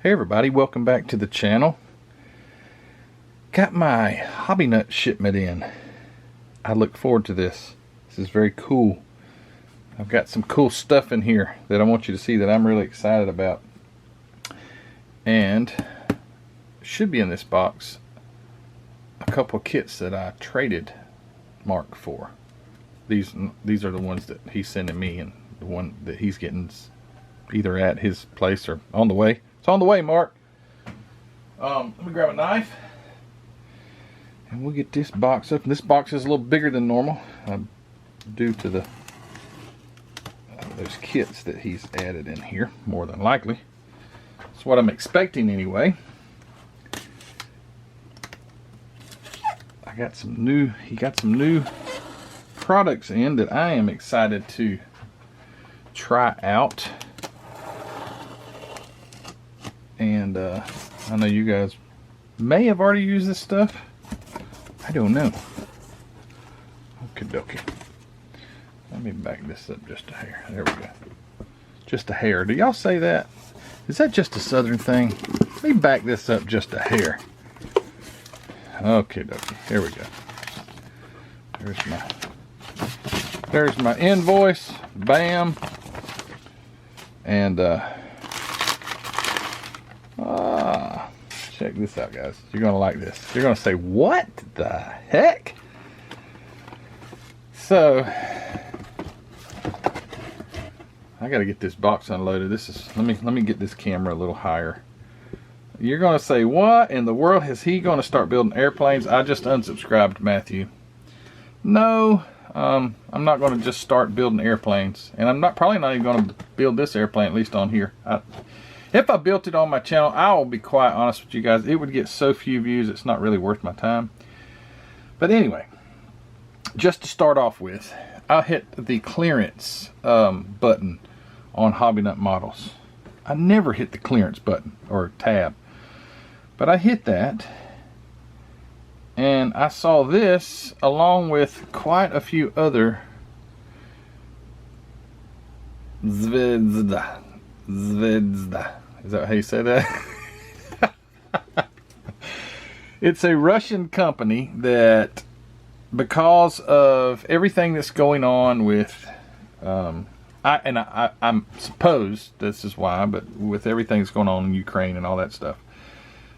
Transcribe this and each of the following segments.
Hey everybody, welcome back to the channel. Got my hobby nut shipment in. I look forward to this. This is very cool. I've got some cool stuff in here that I want you to see that I'm really excited about. And should be in this box a couple of kits that I traded Mark for. These are the ones that he's sending me, and the one that he's getting either at his place or on the way. It's on the way, Mark. Let me grab a knife and we'll get this box open. This box is a little bigger than normal due to the those kits that he's added in here, more than likely. That's what I'm expecting anyway. He got some new products in that I am excited to try out. And I know you guys may have already used this stuff. I don't know. Okie dokie. Let me back this up just a hair. There we go. Just a hair. Do y'all say that? Is that just a southern thing? Let me back this up just a hair. Okay, dokie. Here we go. There's my invoice. Bam. And check this out, guys. You're gonna like this. You're gonna say, what the heck? So I gotta get this box unloaded. Let me get this camera a little higher. You're gonna say, what in the world is he gonna start building airplanes? I just unsubscribed Matthew. No, I'm not gonna just start building airplanes, and I'm probably not even gonna build this airplane, at least on here. If I built it on my channel, I will be quite honest with you guys, it would get so few views, it's not really worth my time. But anyway, just to start off with, I'll hit the clearance button on Hobby Nut models. I never hit the clearance button or tab, but I hit that, and I saw this along with quite a few other Zvezda. Is that how you say that? It's a Russian company that, because of everything that's going on with, I'm suppose this is why, but with everything that's going on in Ukraine and all that stuff,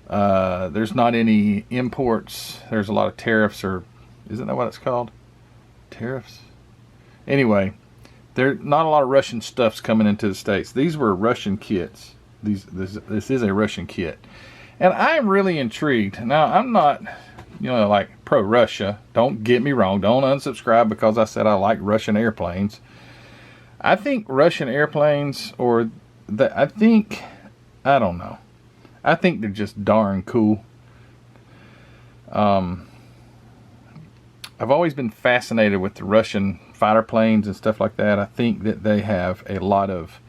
there's not any imports. There's a lot of tariffs, or isn't that what it's called? Tariffs? Anyway, there's not a lot of Russian stuff's coming into the States. These were Russian kits. This is a Russian kit, and I'm really intrigued. Now, I'm not, like pro-Russia. Don't get me wrong. Don't unsubscribe because I said I like Russian airplanes. I think Russian airplanes, I don't know. I think they're just darn cool. I've always been fascinated with the Russian fighter planes and stuff like that. I think that they have a lot of,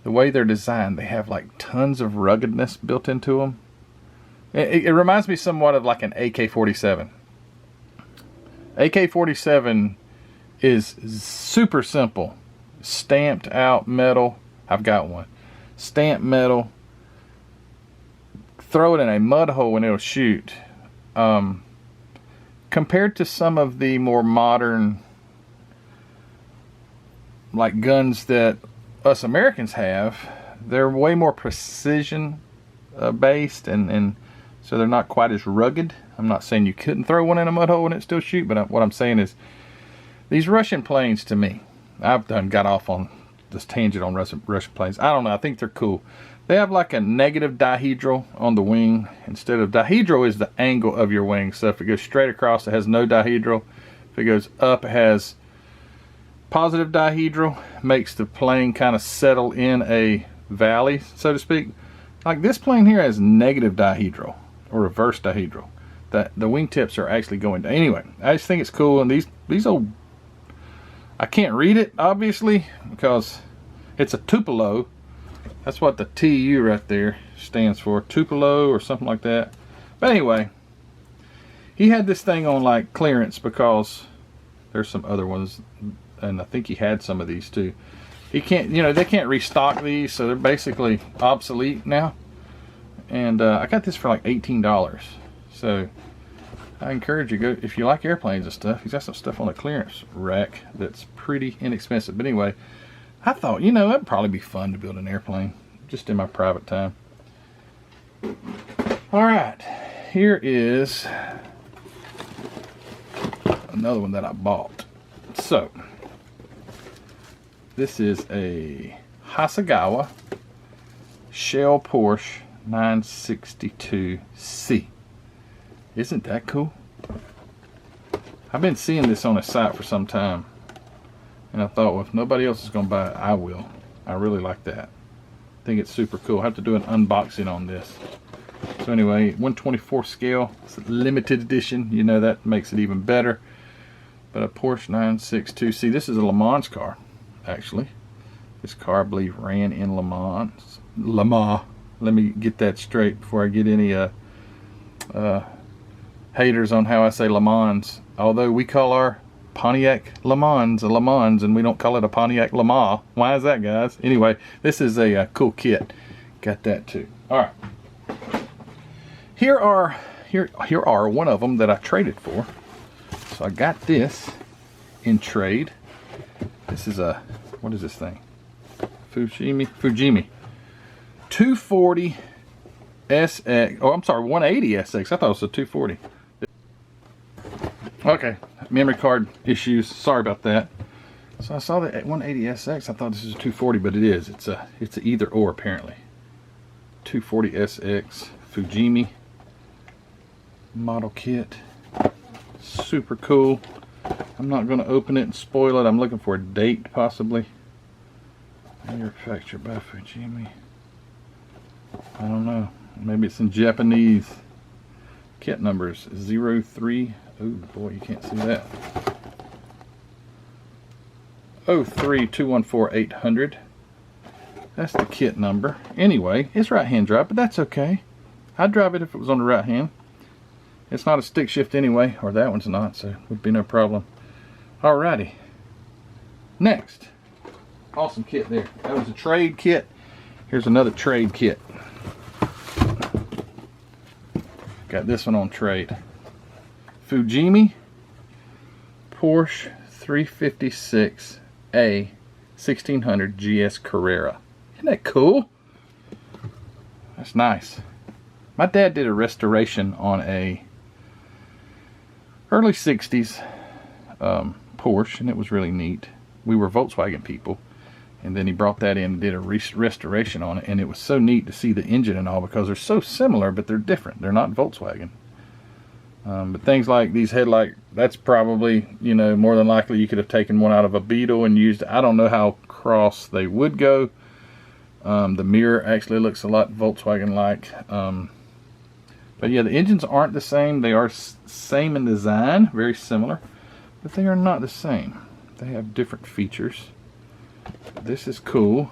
the way they're designed, they have like tons of ruggedness built into them. It reminds me somewhat of like an AK-47. AK-47 is super simple. Stamped out metal. I've got one. Stamped metal. Throw it in a mud hole and it'll shoot. Compared to some of the more modern like guns that us Americans have, they're way more precision based, and so they're not quite as rugged. I'm not saying you couldn't throw one in a mud hole and it still shoot, but what I'm saying is these Russian planes, to me, I've got off on this tangent on Russian planes. I don't know, I think they're cool. They have like a negative dihedral on the wing. Instead of dihedral is the angle of your wing. So if it goes straight across, it has no dihedral. If it goes up, it has positive dihedral. Makes the plane kind of settle in a valley, so to speak. Like this plane here has negative dihedral or reverse dihedral. The wingtips are actually going down. Anyway, I just think it's cool. And these old, I can't read it obviously because it's a Tupelo. That's what the TU right there stands for, Tupelo or something like that. But anyway, he had this thing on like clearance because there's some other ones, and I think he had some of these too. He can't, they can't restock these, so they're basically obsolete now. And I got this for like $18. So I encourage you, go if you like airplanes and stuff. He's got some stuff on the clearance rack that's pretty inexpensive. But anyway, I thought, you know, it'd probably be fun to build an airplane just in my private time. All right, here is another one that I bought. So this is a Hasegawa Shell Porsche 962C. Isn't that cool? I've been seeing this on a site for some time, and I thought, well, if nobody else is going to buy it, I will. I really like that. I think it's super cool. I have to do an unboxing on this. So anyway, 1/24 scale. It's a limited edition. You know, that makes it even better. But a Porsche 962C. This is a Le Mans car, actually. This car, I believe, ran in Le Mans. Let me get that straight before I get any haters on how I say Le Mans. Although we call our Pontiac Le Mans a Le Mans, and we don't call it a Pontiac Le Mans. Why is that, guys? Anyway, this is a cool kit. Got that too. All right. Here are one of them that I traded for. So I got this in trade. This is a, what is this thing? Fujimi 240 SX. Oh, I'm sorry, 180 SX. I thought it was a 240. Okay, memory card issues. Sorry about that. So I saw the 180 SX. I thought this is a 240, but it is. It's a either or apparently. 240 SX Fujimi model kit. Super cool. I'm not going to open it and spoil it. I'm looking for a date possibly. Manufactured by Fujimi. I don't know. Maybe it's in Japanese. Kit numbers 03. Oh boy, you can't see that. 03214800. That's the kit number. Anyway, it's right hand drive, but that's okay. I'd drive it if it was on the right hand. It's not a stick shift anyway, or that one's not, so it would be no problem. Alrighty. Next. Awesome kit there. That was a trade kit. Here's another trade kit. Got this one on trade. Fujimi Porsche 356A 1600 GS Carrera. Isn't that cool? That's nice. My dad did a restoration on a early 60s Porsche, and it was really neat. We were Volkswagen people, and then he brought that in and did a restoration on it, and it was so neat to see the engine and all, because they're so similar, but they're different. They're not Volkswagen. But things like these headlight, that's probably, you know, more than likely you could have taken one out of a Beetle and used it. I don't know how cross they would go. The mirror actually looks a lot Volkswagen-like. But yeah, the engines aren't the same. They are same in design, very similar, but they are not the same. They have different features. This is cool.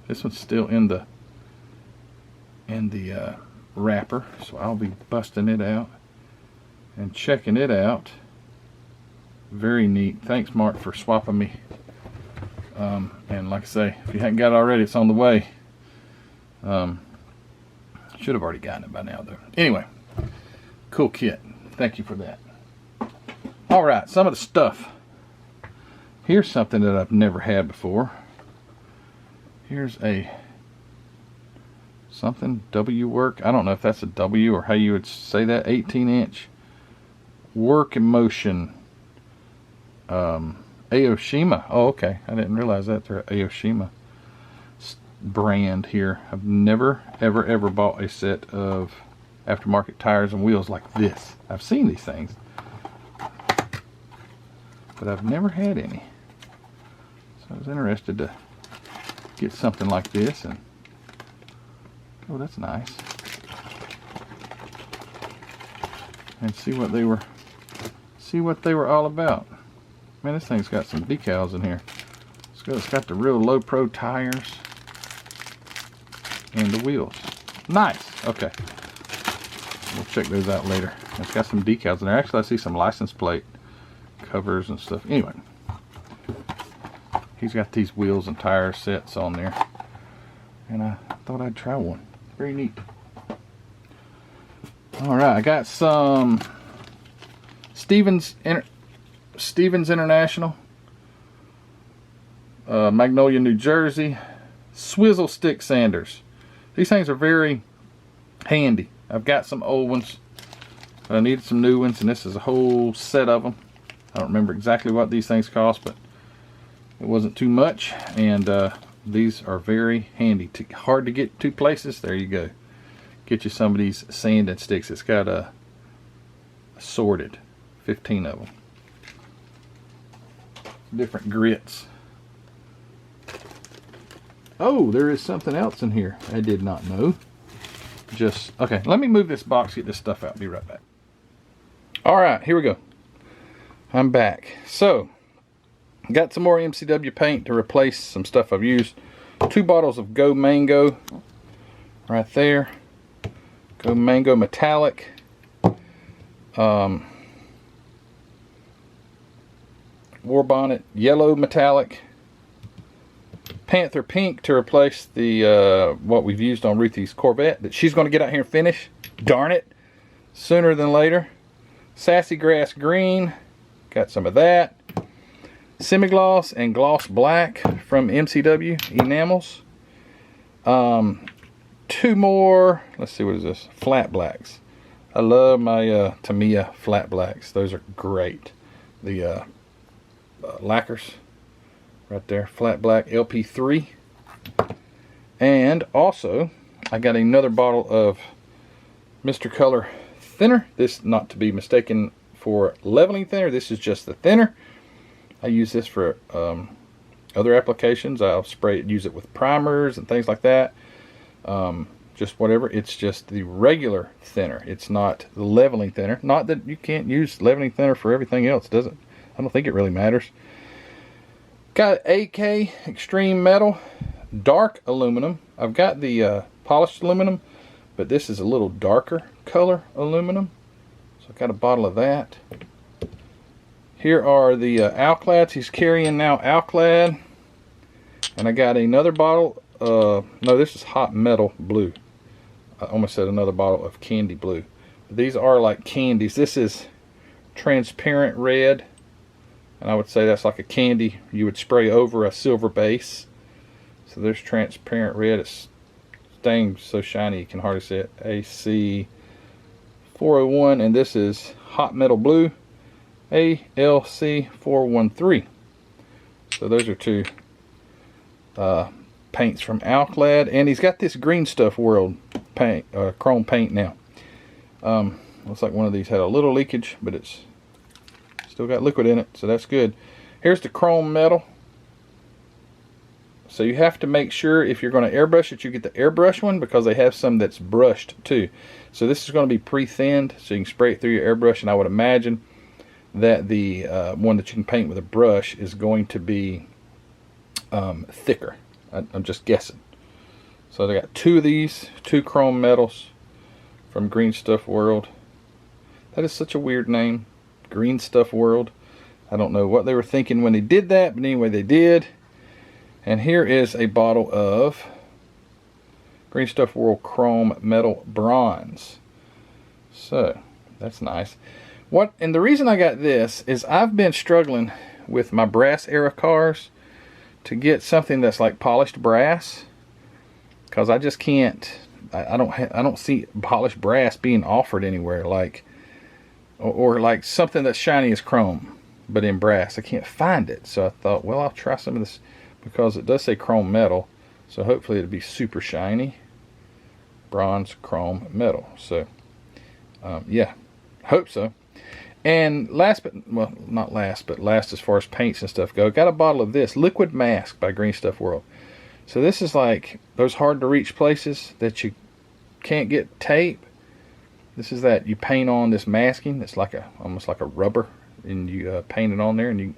This one's still in the wrapper, so I'll be busting it out and checking it out. Very neat. Thanks, Mark, for swapping me. And like I say, if you hadn't got it already, it's on the way. Should have already gotten it by now, though. Anyway, cool kit. Thank you for that. All right, some of the stuff. Here's something that I've never had before. Here's a something W work. I don't know if that's a W or how you would say that. 18-inch work in motion. Izoshima. Oh, okay. I didn't realize that they're Izoshima brand here. I've never ever bought a set of aftermarket tires and wheels like this. I've seen these things, but I've never had any. So I was interested to get something like this, and oh, that's nice. And see what they were all about. Man, this thing's got some decals in here. It's got the real low pro tires and the wheels. Nice. Okay. We'll check those out later. It's got some decals in there. Actually, I see some license plate covers and stuff. Anyway, he's got these wheels and tire sets on there, and I thought I'd try one. Very neat. All right, I got some Stevens International, Magnolia, New Jersey, Sizzle Stick sanders. These things are very handy. I've got some old ones, but I needed some new ones, and this is a whole set of them. I don't remember exactly what these things cost, but it wasn't too much, and these are very handy. Hard to get to places. There you go. Get you some of these sanding sticks. It's got a assorted 15 of them. Different grits. Oh, there is something else in here I did not know. Okay, let me move this box, get this stuff out. Be right back. All right, here we go. I'm back. So, got some more MCW paint to replace some stuff I've used. 2 bottles of Go Mango right there. Go Mango Metallic. War Bonnet Yellow Metallic. Panther Pink to replace the what we've used on Ruthie's Corvette that she's going to get out here and finish. Darn it. Sooner than later. Sassy Grass Green. Got some of that. Semi-gloss and gloss black from MCW Enamels. 2 more, let's see, what is this? Flat blacks. I love my Tamiya flat blacks. Those are great. The lacquers right there, flat black LP3. And also, I got another bottle of Mr. Color thinner. This not to be mistaken for leveling thinner. This is just the thinner. I use this for other applications. I'll spray it, use it with primers and things like that. Just whatever. It's just the regular thinner. It's not the leveling thinner. Not that you can't use leveling thinner for everything else, does it? I don't think it really matters. Got AK Extreme Metal dark aluminum. I've got the polished aluminum, but this is a little darker color aluminum. So I got a bottle of that. Here are the Alclads. He's carrying now Alclad. And I got another bottle. No, this is Hot Metal Blue. I almost said another bottle of Candy Blue. These are like candies. This is transparent red. And I would say that's like a candy you would spray over a silver base. So there's transparent red. It's staying so shiny you can hardly see it. AC 401. And this is Hot Metal Blue. ALC 413. So those are 2 paints from Alclad, and he's got this Green Stuff World paint, chrome paint now. Looks like one of these had a little leakage, but it's still got liquid in it, so that's good. Here's the chrome metal. So you have to make sure if you're going to airbrush it, you get the airbrush one, because they have some that's brushed too. So this is going to be pre-thinned, so you can spray it through your airbrush, and I would imagine that the one that you can paint with a brush is going to be thicker. I'm just guessing. So they got 2 of these, 2 chrome metals from Green Stuff World. That is such a weird name, Green Stuff World. I don't know what they were thinking when they did that, but anyway, they did. And here is a bottle of Green Stuff World Chrome Metal Bronze. So that's nice. And the reason I got this is I've been struggling with my brass era cars to get something that's like polished brass, because I just can't. I don't see polished brass being offered anywhere, like or like something that's shiny as chrome but in brass. I can't find it, so I thought, well, I'll try some of this, because it does say chrome metal, so hopefully it'll be super shiny. Bronze chrome metal. So yeah, hope so. And last, but well, not last, but last as far as paints and stuff go, got a bottle of this Liquid Mask by Green Stuff World. So this is like those hard to reach places that you can't get tape. This is that you paint on this masking. It's like almost like a rubber, and you paint it on there, and you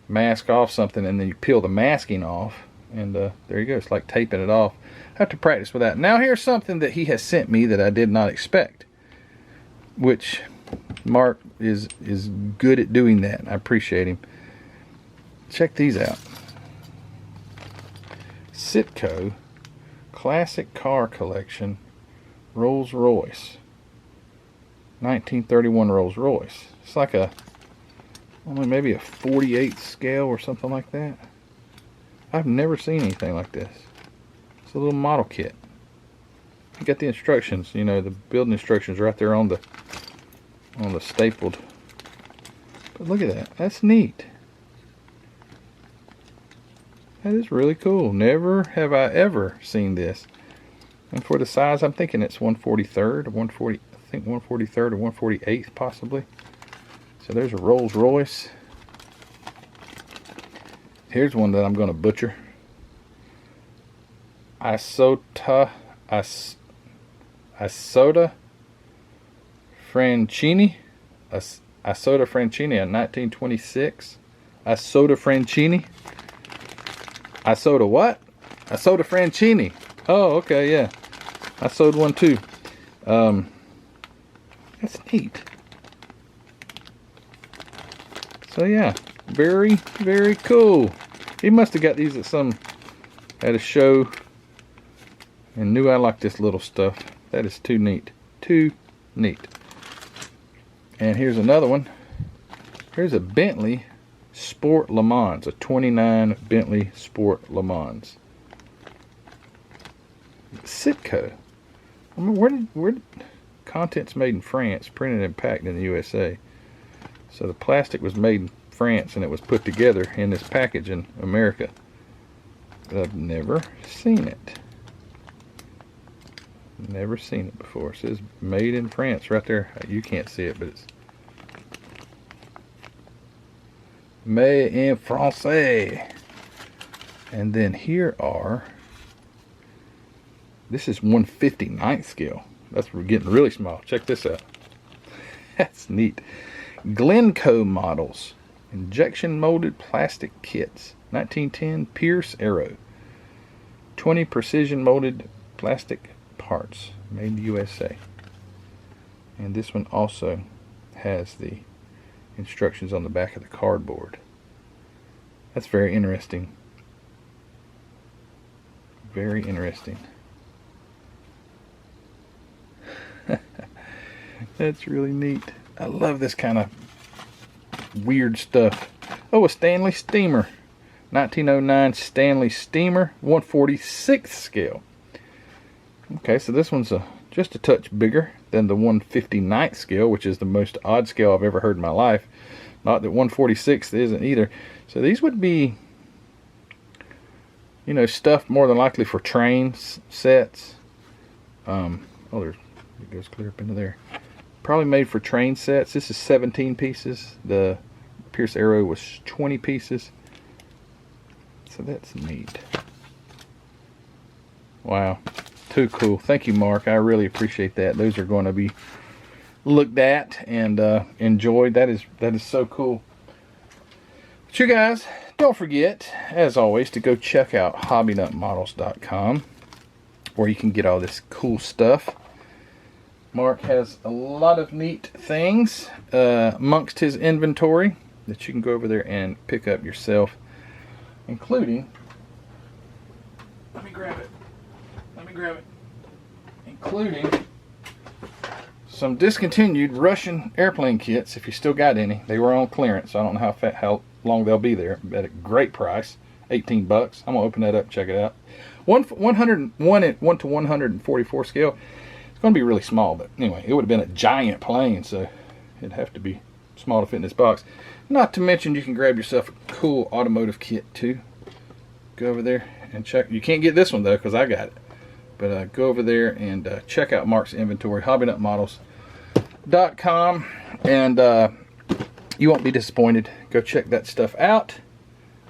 mask off something, and then you peel the masking off, and there you go. It's like taping it off. I have to practice with that. Now here's something that he has sent me that I did not expect, which Mark is good at doing that. I appreciate him. Check these out. Citco Classic Car Collection Rolls Royce. 1931 Rolls Royce. It's like a, only maybe a 48 scale or something like that. I've never seen anything like this. It's a little model kit. You got the instructions, you know, the building instructions right there on the stapled. But look at that. That's neat. That is really cool. Never have I ever seen this. And for the size, I'm thinking it's 143rd or 140. I think 143rd or 148th possibly. So there's a Rolls Royce. Here's one that I'm going to butcher. Isoda Francini. Isoda Francini in 1926. Isoda Francini. Isoda what? Isoda Francini. Oh, okay, yeah. I sewed one too. That's neat. So yeah, very, very cool. He must have got these at a show and knew I liked this little stuff. That is too neat. Too neat. And here's another one. Here's a Bentley Sport Le Mans, a 29 Bentley Sport Le Mans. Sitco. I mean, where contents made in France, printed and packed in the USA. So the plastic was made in France and it was put together in this package in America. But I've never seen it. Never seen it before. It says made in France right there. You can't see it, but it's made in France. And then here are, this is 1/59th scale. That's getting really small. Check this out. That's neat. Glencoe models. Injection molded plastic kits. 1910 Pierce Aero. 20 precision molded plastic parts. Made in the USA. And this one also has the instructions on the back of the cardboard. That's very interesting. Very interesting. That's really neat. I love this kind of weird stuff. Oh, a Stanley steamer. 1909 Stanley steamer, 1/46th scale. Okay, so this one's just a touch bigger than the 1/59th scale, which is the most odd scale I've ever heard in my life. Not that 1/46th isn't either. So these would be, you know, stuff more than likely for train sets. Oh, there's, it goes clear up into there. Probably made for train sets. This is 17 pieces. The Pierce Aero was 20 pieces. So that's neat. Wow. Too cool. Thank you, Mark. I really appreciate that. Those are going to be looked at and enjoyed. That is so cool. But you guys, don't forget, as always, to go check out hobbynutmodels.com, where you can get all this cool stuff. Mark has a lot of neat things amongst his inventory that you can go over there and pick up yourself, including, let me grab it, including some discontinued Russian airplane kits, if you still got any. They were on clearance, so I don't know how long they'll be there, at a great price, 18 bucks. I'm gonna open that up and check it out. 101 at 1 to 144 scale. It's going to be really small, but anyway, it would have been a giant plane, so it'd have to be small to fit in this box. Not to mention, you can grab yourself a cool automotive kit too. Go over there and check. You can't get this one though, because I got it. But go over there and check out Mark's inventory, hobbynutmodels.com, and you won't be disappointed. Go check that stuff out.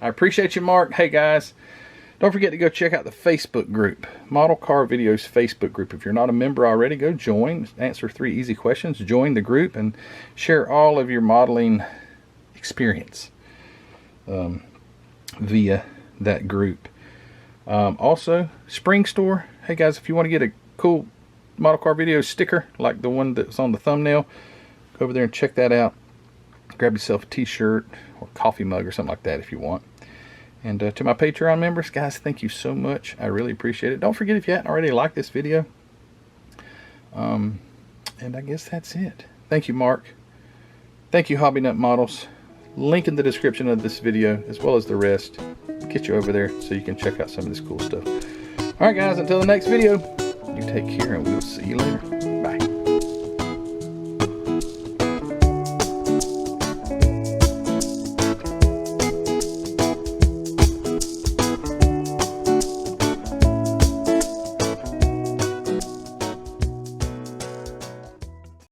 I appreciate you, Mark. Hey guys, don't forget to go check out the Facebook group, Model Car Videos Facebook group. If you're not a member already, go join, answer 3 easy questions, join the group, and share all of your modeling experience via that group. Also, Spring Store. Hey guys, if you want to get a cool Model Car Video sticker like the one that's on the thumbnail, go over there and check that out. Grab yourself a t-shirt or coffee mug or something like that if you want. And to my Patreon members, guys, thank you so much. I really appreciate it. Don't forget, if you hadn't already, liked this video. And I guess that's it. Thank you, Mark. Thank you, Hobby Nut Models. Link in the description of this video, as well as the rest. Get you over there so you can check out some of this cool stuff. Alright guys, until the next video, you take care and we'll see you later.